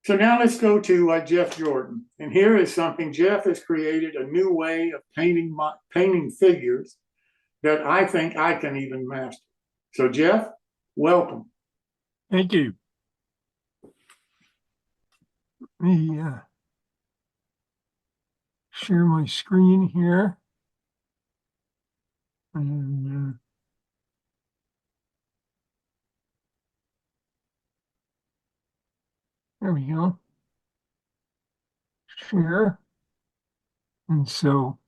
So now let's go to Jeff Jordan. And here is something Jeff has created a new way of painting figures that I think I can even master. So Jeff, welcome. Thank you. Let me share my screen here. And there we go. Share. And so,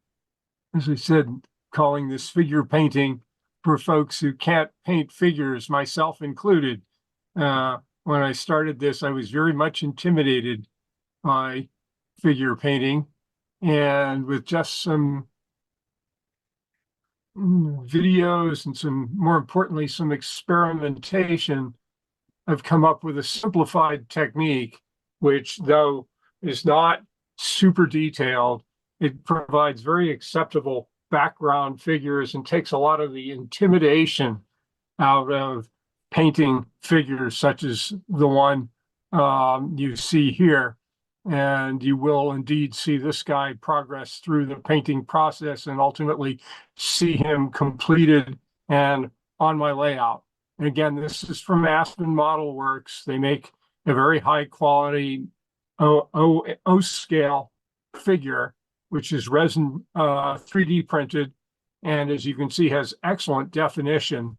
as I said, calling this figure painting for folks who can't paint figures, myself included. When I started this, I was very much intimidated by figure painting, and with just some videos and more importantly, some experimentation, I've come up with a simplified technique, which though is not super detailed, it provides very acceptable background figures and takes a lot of the intimidation out of painting figures such as the one you see here. And you will indeed see this guy progress through the painting process and ultimately see him completed and on my layout. And again, this is from Aspen Model Works. They make a very high quality O scale figure, which is resin 3D printed. And as you can see, has excellent definition.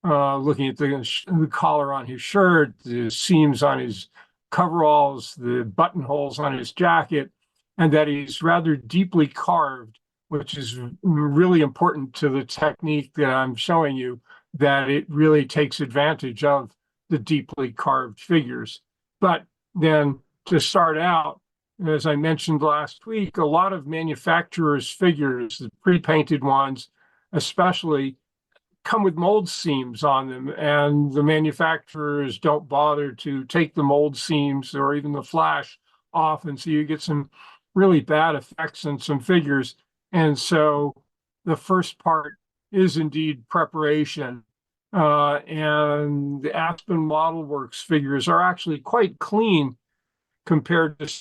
Looking at the collar on his shirt, the seams on his coveralls, the buttonholes on his jacket, and that he's rather deeply carved, which is really important to the technique that I'm showing you, that it really takes advantage of the deeply carved figures. But then to start out, as I mentioned last week, a lot of manufacturers' figures, the pre-painted ones especially, come with mold seams on them, and the manufacturers don't bother to take the mold seams or even the flash off, and so you get some really bad effects in some figures. And so the first part is indeed preparation, and the Aspen Model Works figures are actually quite clean compared to,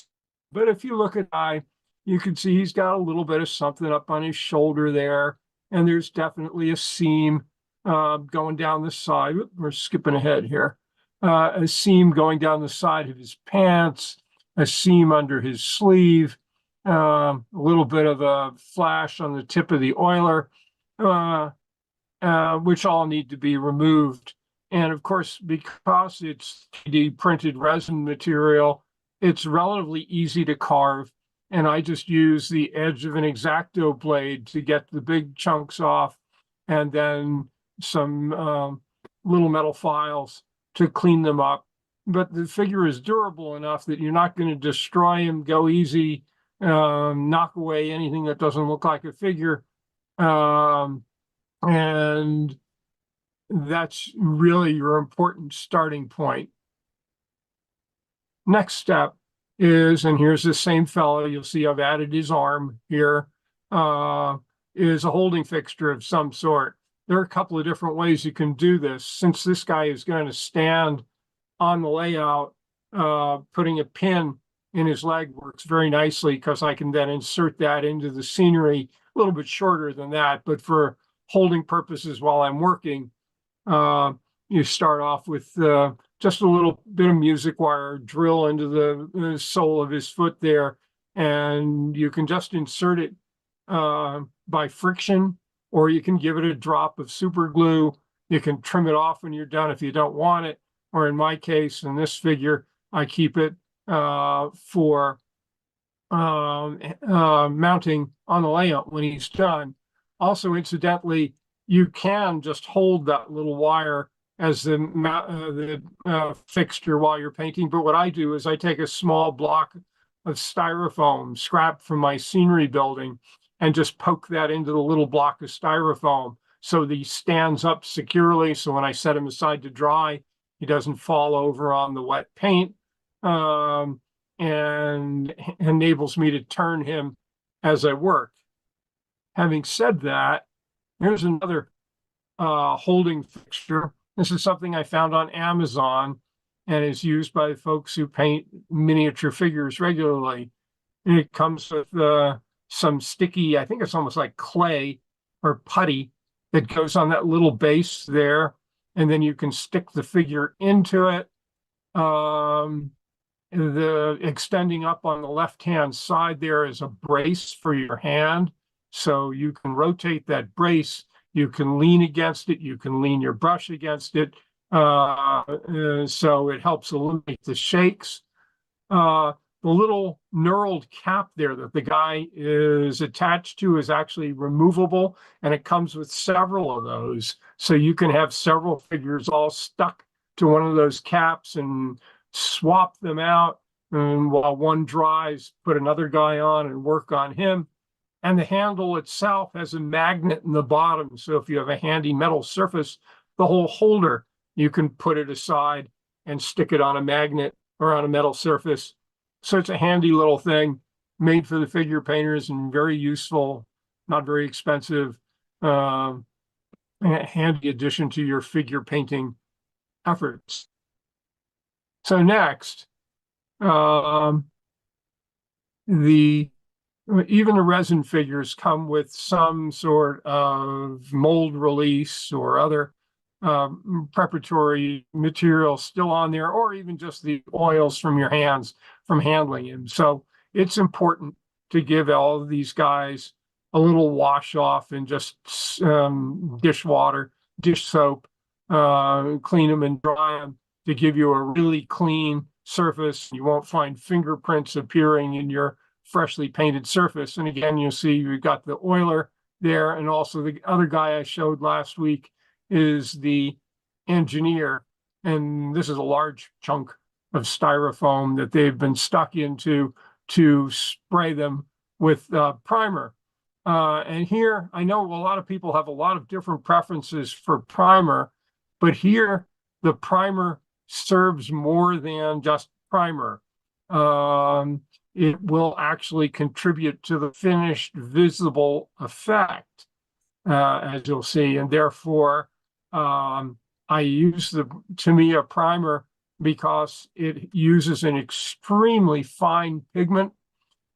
but if you look at you can see he's got a little bit of something up on his shoulder there, and there's definitely a seam going down the side. We're skipping ahead here. A seam going down the side of his pants, a seam under his sleeve, a little bit of a flash on the tip of the oiler, which all need to be removed. And of course, because it's 3D printed resin material, it's relatively easy to carve. And I just use the edge of an X-Acto blade to get the big chunks off, and then some little metal files to clean them up. But the figure is durable enough that you're not going to destroy him, go easy, knock away anything that doesn't look like a figure. And that's really your important starting point. Next step is, and here's the same fellow, you'll see I've added his arm here, is a holding fixture of some sort. There are a couple of different ways you can do this. Since this guy is going to stand on the layout, putting a pin in his leg works very nicely, because I can then insert that into the scenery, a little bit shorter than that, but for holding purposes while I'm working, you start off with just a little bit of music wire, drill into the sole of his foot there, and you can just insert it by friction, or you can give it a drop of super glue. You can trim it off when you're done if you don't want it, or in my case, in this figure, I keep it for mounting on the layout when he's done. Also, incidentally, you can just hold that little wire as the fixture while you're painting. But what I do is I take a small block of styrofoam scrap from my scenery building and just poke that into the little block of styrofoam so that he stands up securely. So when I set him aside to dry, he doesn't fall over on the wet paint, and enables me to turn him as I work. Having said that, here's another holding fixture. This is something I found on Amazon, and is used by folks who paint miniature figures regularly. And it comes with some sticky, I think it's almost like clay or putty that goes on that little base there. And then you can stick the figure into it. The extending up on the left-hand side there is a brace for your hand. So you can rotate that brace, you can lean against it, you can lean your brush against it. So it helps eliminate the shakes. The little knurled cap there that the guy is attached to is actually removable, and it comes with several of those. So you can have several figures all stuck to one of those caps and swap them out. And while one dries, put another guy on and work on him. And the handle itself has a magnet in the bottom. So if you have a handy metal surface, the whole holder, you can put it aside and stick it on a magnet or on a metal surface. So it's a handy little thing made for the figure painters and very useful, not very expensive, handy addition to your figure painting efforts. So next, even the resin figures come with some sort of mold release or other preparatory material still on there, or even just the oils from your hands from handling him. So it's important to give all of these guys a little wash off and just dishwater, dish soap, clean them and dry them to give you a really clean surface. You won't find fingerprints appearing in your freshly painted surface. And again, you'll see we've got the oiler there, and also the other guy I showed last week is the engineer, and this is a large chunk of styrofoam that they've been stuck into to spray them with primer. And here, I know a lot of people have a lot of different preferences for primer, but here the primer serves more than just primer. It will actually contribute to the finished visible effect, as you'll see, and therefore I use the Tamiya primer because it uses an extremely fine pigment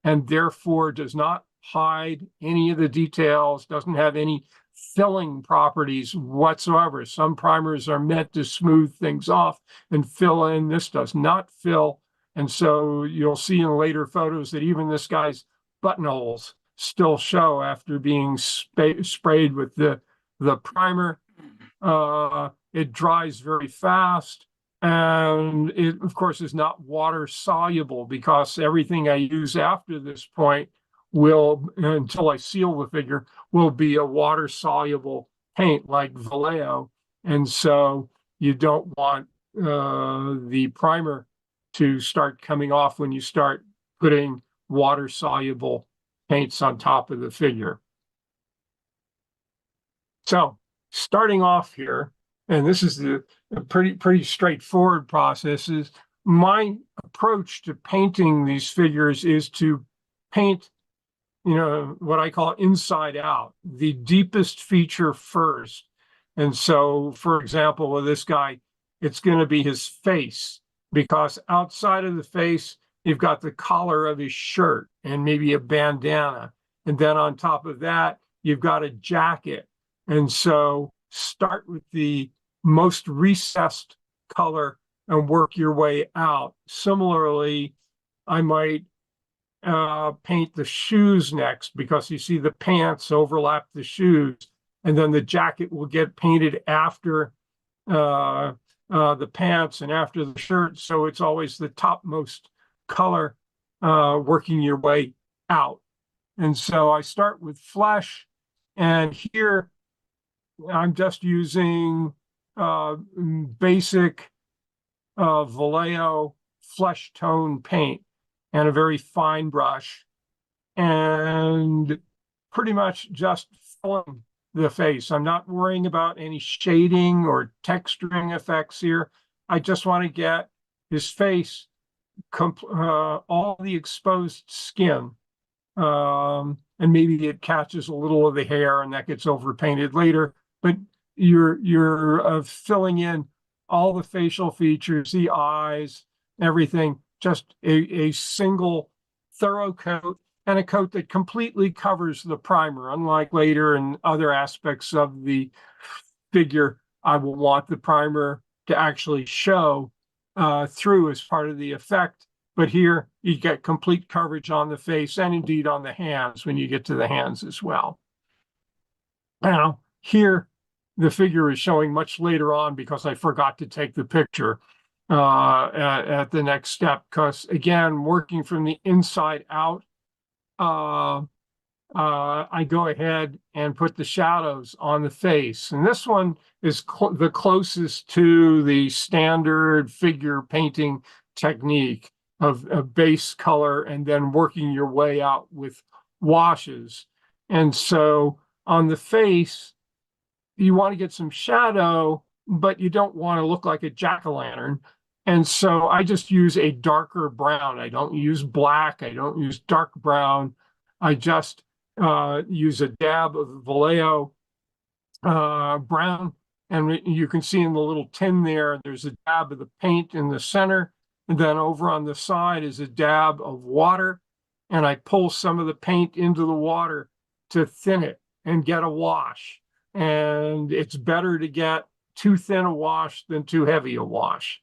and therefore does not hide any of the details, doesn't have any filling properties whatsoever. Some primers are meant to smooth things off and fill in. This does not fill. And so you'll see in later photos that even this guy's buttonholes still show after being sprayed with the primer. It dries very fast, and it of course is not water soluble because everything I use after this point will, until I seal the figure, will be a water soluble paint like Vallejo. And so you don't want the primer to start coming off when you start putting water soluble paints on top of the figure. So starting off here, and this is the pretty straightforward process, is my approach to painting these figures is to paint, what I call inside out, the deepest feature first. And so, for example, with this guy, it's going to be his face, because outside of the face, you've got the collar of his shirt and maybe a bandana. And then on top of that, you've got a jacket. And so start with the most recessed color and work your way out. Similarly, I might paint the shoes next, because you see the pants overlap the shoes, and then the jacket will get painted after the pants and after the shirt. So it's always the topmost color working your way out. And so I start with flesh, and here I'm just using basic Vallejo flesh tone paint and a very fine brush, and pretty much just filling the face. I'm not worrying about any shading or texturing effects here. I just want to get his face, all the exposed skin, and maybe it catches a little of the hair and that gets overpainted later, but you're filling in all the facial features, the eyes, everything, just a single thorough coat, and a coat that completely covers the primer. Unlike later in other aspects of the figure, I will want the primer to actually show through as part of the effect. But here you get complete coverage on the face and indeed on the hands when you get to the hands as well. Now, here the figure is showing much later on because I forgot to take the picture at the next step. Because again, working from the inside out, I go ahead and put the shadows on the face. And this one is the closest to the standard figure painting technique of base color and then working your way out with washes. And so on the face, you want to get some shadow, but you don't want to look like a jack-o'-lantern. And so I just use a darker brown. I don't use black. I don't use dark brown. I just use a dab of Vallejo brown. And you can see in the little tin there, there's a dab of the paint in the center. And then over on the side is a dab of water. And I pull some of the paint into the water to thin it and get a wash. And it's better to get too thin a wash than too heavy a wash.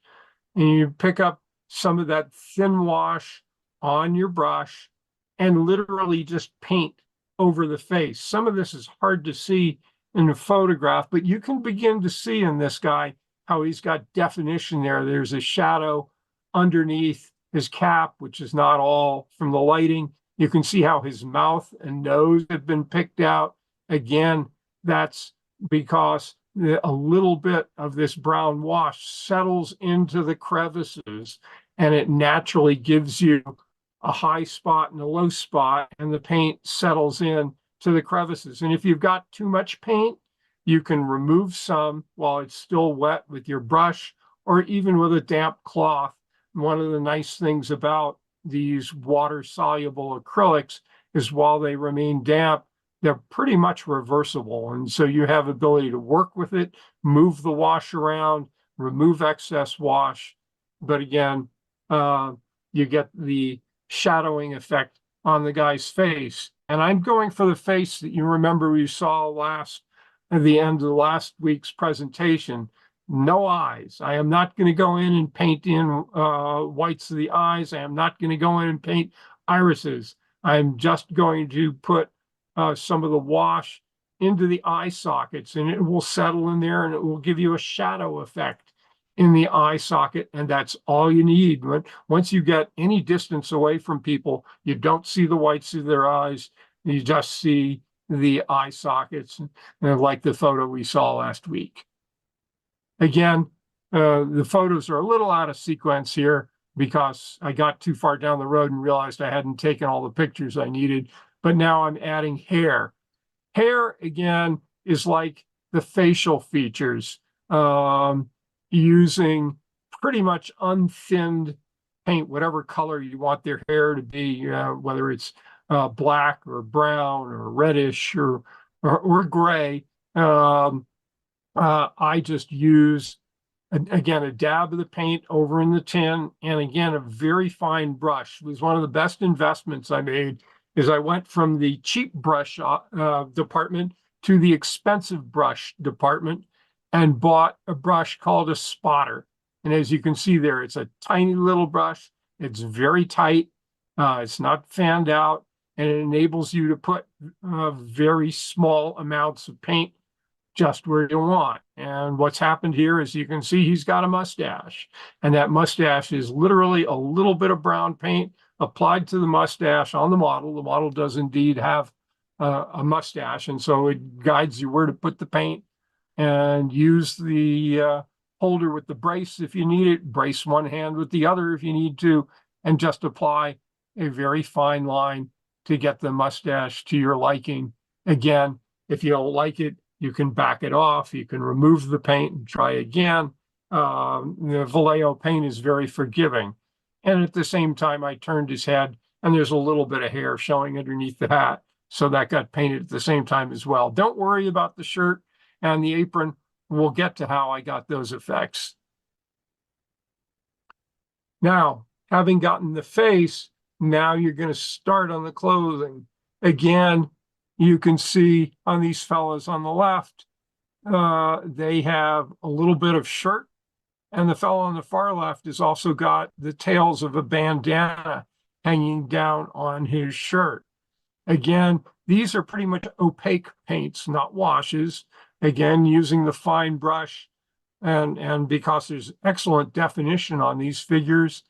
And you pick up some of that thin wash on your brush and literally just paint over the face. Some of this is hard to see in the photograph, but you can begin to see in this guy how he's got definition there. There's a shadow underneath his cap, which is not all from the lighting. You can see how his mouth and nose have been picked out. Again, that's because a little bit of this brown wash settles into the crevices and it naturally gives you a high spot and a low spot, and the paint settles in to the crevices. And if you've got too much paint, you can remove some while it's still wet with your brush or even with a damp cloth. One of the nice things about these water-soluble acrylics is while they remain damp, they're pretty much reversible. And so you have ability to work with it, move the wash around, remove excess wash. But again, you get the shadowing effect on the guy's face. And I'm going for the face that you remember we saw at the end of last week's presentation. No eyes. I am not going to go in and paint in whites of the eyes. I am not going to go in and paint irises. I'm just going to put some of the wash into the eye sockets, and it will settle in there and it will give you a shadow effect in the eye socket. And that's all you need. Once you get any distance away from people, you don't see the whites of their eyes. You just see the eye sockets, like the photo we saw last week. Again, the photos are a little out of sequence here because I got too far down the road and realized I hadn't taken all the pictures I needed. But now I'm adding hair. Hair, again, is like the facial features, using pretty much unthinned paint, whatever color you want their hair to be, whether it's black or brown or reddish or gray. I just use, again, a dab of the paint over in the tin, and again, a very fine brush. It was one of the best investments I made. Is I went from the cheap brush department to the expensive brush department and bought a brush called a spotter. And as you can see there, it's a tiny little brush. It's very tight. It's not fanned out, and it enables you to put very small amounts of paint just where you want. And what's happened here is you can see he's got a mustache, and that mustache is literally a little bit of brown paint applied to the mustache on the model. The model does indeed have a mustache, and so it guides you where to put the paint, and use the holder with the brace if you need it, brace one hand with the other if you need to, and just apply a very fine line to get the mustache to your liking. Again, if you don't like it, you can back it off. You can remove the paint and try again. The Vallejo paint is very forgiving. And at the same time, I turned his head, and there's a little bit of hair showing underneath the hat. So that got painted at the same time as well. Don't worry about the shirt and the apron. We'll get to how I got those effects. Now, having gotten the face, now you're going to start on the clothing. Again, you can see on these fellows on the left, they have a little bit of shirt, and the fellow on the far left has also got the tails of a bandana hanging down on his shirt. Again, these are pretty much opaque paints, not washes. Again, using the fine brush, and because there's excellent definition on these figures,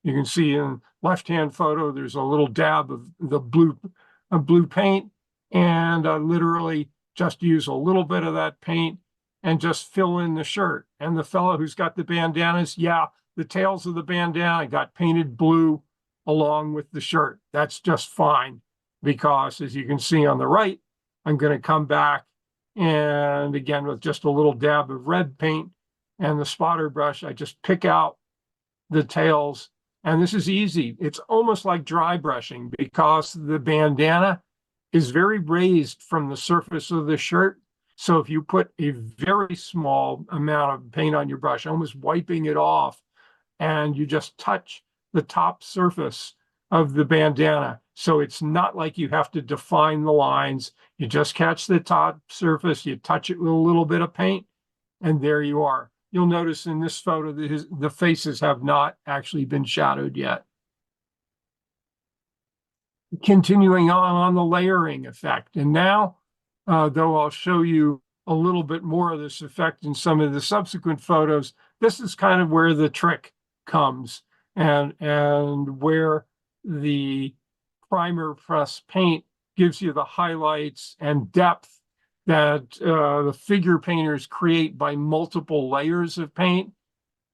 you can see in left-hand photo, there's a little dab of the blue paint, and literally just use a little bit of that paint and just fill in the shirt. And the fellow who's got the bandanas, yeah, the tails of the bandana got painted blue along with the shirt. That's just fine, because as you can see on the right, I'm going to come back and again with just a little dab of red paint and the spotter brush, I just pick out the tails. And this is easy. It's almost like dry brushing, because the bandana is very raised from the surface of the shirt. So if you put a very small amount of paint on your brush, almost wiping it off, and you just touch the top surface of the bandana. So it's not like you have to define the lines. You just catch the top surface, you touch it with a little bit of paint, and there you are. You'll notice in this photo that the faces have not actually been shadowed yet. Continuing on the layering effect. And now, though I'll show you a little bit more of this effect in some of the subsequent photos, this is kind of where the trick comes, and where the primer press paint gives you the highlights and depth that the figure painters create by multiple layers of paint.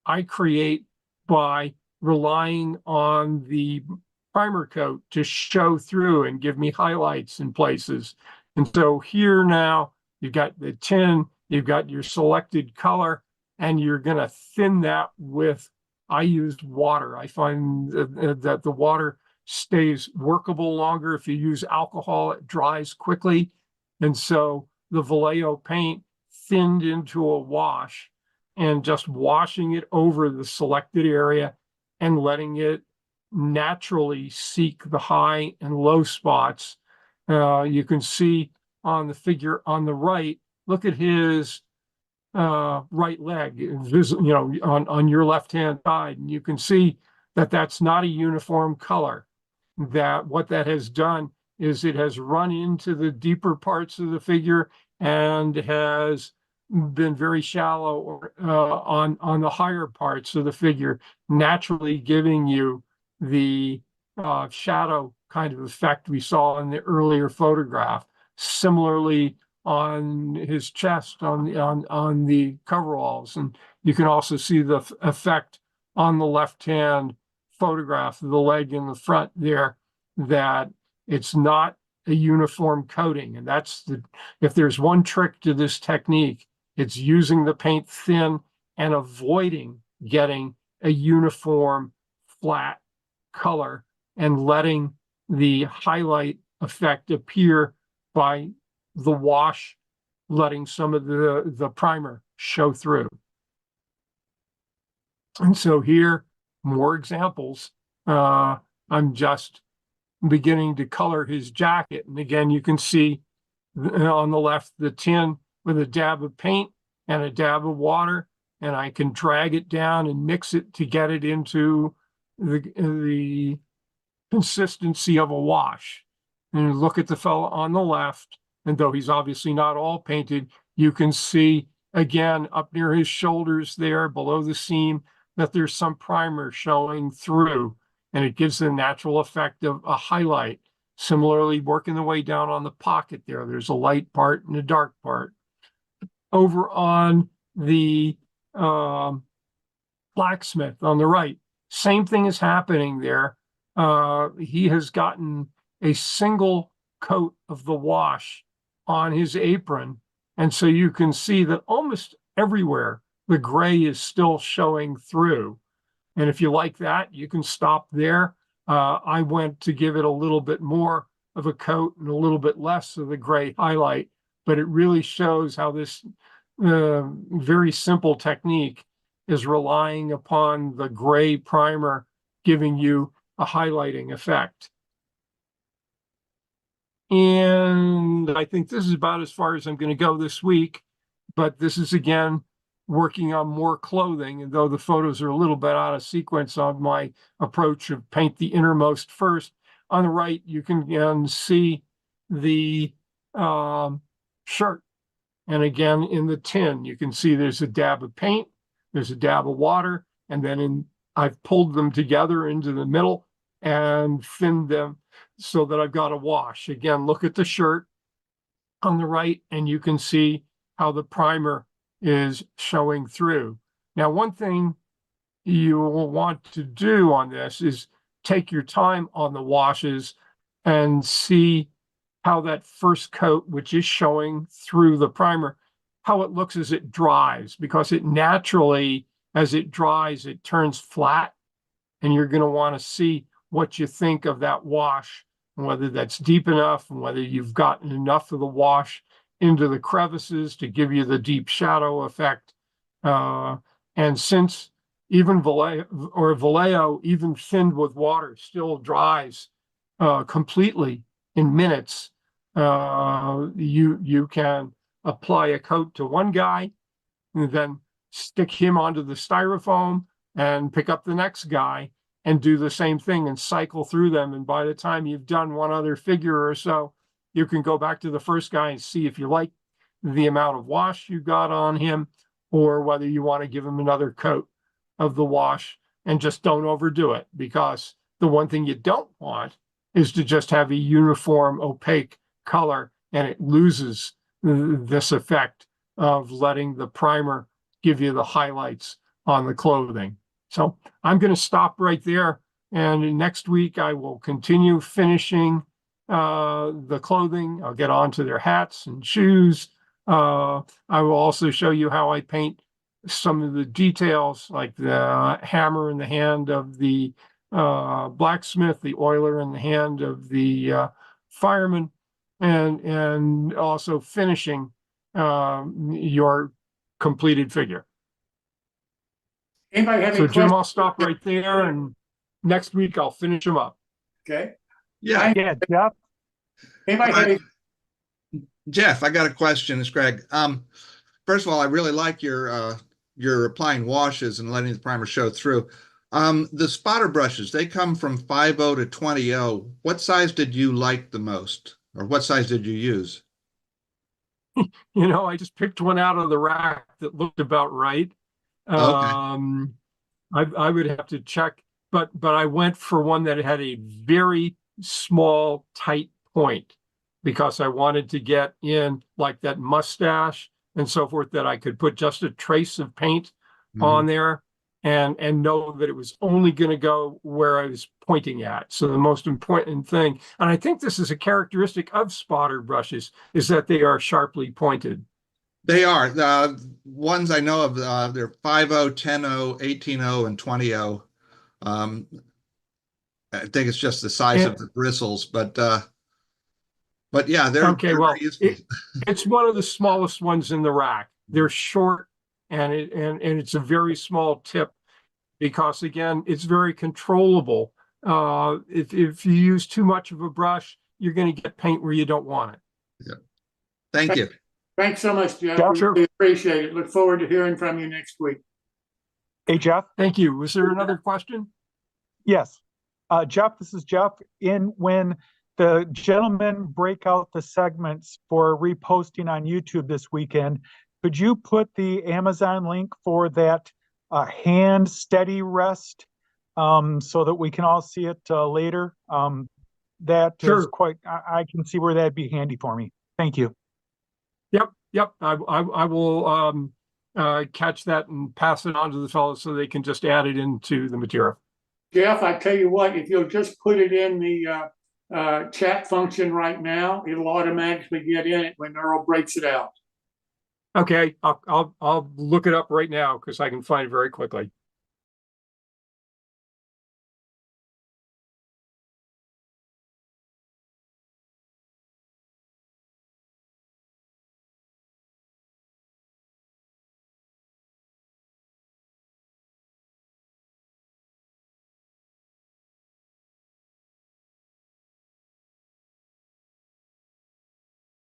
I create by relying on the primer coat to show through and give me highlights in places. And so here now, you've got the tin, you've got your selected color, and you're going to thin that with, I used water. I find that the water stays workable longer. If you use alcohol, it dries quickly. And so the Vallejo paint thinned into a wash, and just washing it over the selected area and letting it naturally seek the high and low spots. You can see on the figure on the right, look at his right leg, on your left-hand side, and you can see that that's not a uniform color. That what that has done is it has run into the deeper parts of the figure and has been very shallow on the higher parts of the figure, naturally giving you the shadow kind of effect we saw in the earlier photograph. Similarly, on his chest, on the coveralls, and you can also see the effect on the left-hand photograph of the leg in the front there, that it's not a uniform coating. And that's if there's one trick to this technique, it's using the paint thin and avoiding getting a uniform flat color and letting the highlight effect appear by the wash, letting some of the primer show through. And so here, more examples. I'm just beginning to color his jacket. And again, you can see on the left, the tin with a dab of paint and a dab of water, and I can drag it down and mix it to get it into the consistency of a wash. And look at the fellow on the left, and though he's obviously not all painted, you can see again up near his shoulders there below the seam that there's some primer showing through, and it gives the natural effect of a highlight. Similarly, working the way down on the pocket there, there's a light part and a dark part. Over on the blacksmith on the right, same thing is happening there. He has gotten a single coat of the wash on his apron, and so you can see that almost everywhere the gray is still showing through. And if you like that, you can stop there. I went to give it a little bit more of a coat and a little bit less of the gray highlight, but it really shows how this very simple technique is relying upon the gray primer giving you a highlighting effect. And I think this is about as far as I'm going to go this week, but this is again working on more clothing. And though the photos are a little bit out of sequence on my approach of paint the innermost first, on the right, you can again see the shirt. And again, in the tin, you can see there's a dab of paint, there's a dab of water, and then I've pulled them together into the middle and thinned them so that I've got a wash. Again, look at the shirt on the right, and you can see how the primer is showing through. Now, one thing you will want to do on this is take your time on the washes and see how that first coat, which is showing through the primer, how it looks as it dries, because it naturally, as it dries, it turns flat, and you're going to want to see what you think of that wash, and whether that's deep enough, and whether you've gotten enough of the wash into the crevices to give you the deep shadow effect. And since even Vallejo, even thinned with water, still dries completely in minutes, you can apply a coat to one guy and then stick him onto the styrofoam and pick up the next guy and do the same thing and cycle through them. And by the time you've done one other figure or so, you can go back to the first guy and see if you like the amount of wash you got on him, or whether you want to give him another coat of the wash, and just don't overdo it, because the one thing you don't want is to just have a uniform opaque color and it loses this effect of letting the primer give you the highlights on the clothing. So I'm going to stop right there, and next week I will continue finishing the clothing. I'll get on to their hats and shoes. I will also show you how I paint some of the details, like the hammer in the hand of the blacksmith, the oiler in the hand of the fireman, and also finishing your completed figure. Anybody have any So Jim, questions? I'll stop right there, and next week I'll finish them up. Okay. Yeah, Yeah, Jeff. Anybody have any? Jeff, I got a question. It's Greg. First of all, I really like your applying washes and letting the primer show through. The spotter brushes, they come from 5.0 to 20.0. What size did you like the most, or what size did you use? You know, I just picked one out of the rack that looked about right. Okay. I would have to check, but I went for one that had a very small, tight point, because I wanted to get in like that mustache and so forth, that I could put just a trace of paint on there and know that it was only going to go where I was pointing at. So the most important thing, and I think this is a characteristic of spotter brushes, is that they are sharply pointed. They are. The ones I know of, they're 5.0, 10.0, 18.0, and 20.0. I think it's just the size of the bristles, but yeah, they're okay. they're Well, very useful. It's one of the smallest ones in the rack. They're short, and it's a very small tip, because again, it's very controllable. If you use too much of a brush, you're going to get paint where you don't want it. Yeah. Thank you. Thanks so much, Jeff. Jeff, We sure. really appreciate it. Look forward to hearing from you next week. Hey, Jeff. Thank you. Was there another question? Yes. Jeff, this is Jeff. When the gentlemen break out the segments for reposting on YouTube this weekend, could you put the Amazon link for that hand steady rest so that we can all see it later? That Sure. is quite, I can see where that'd be handy for me. Thank you. Yep. I will catch that and pass it on to the fellows so they can just add it into the material. Jeff, I tell you what, if you'll just put it in the chat function right now, it'll automatically get in it when Earl breaks it out. Okay, I'll look it up right now because I can find it very quickly.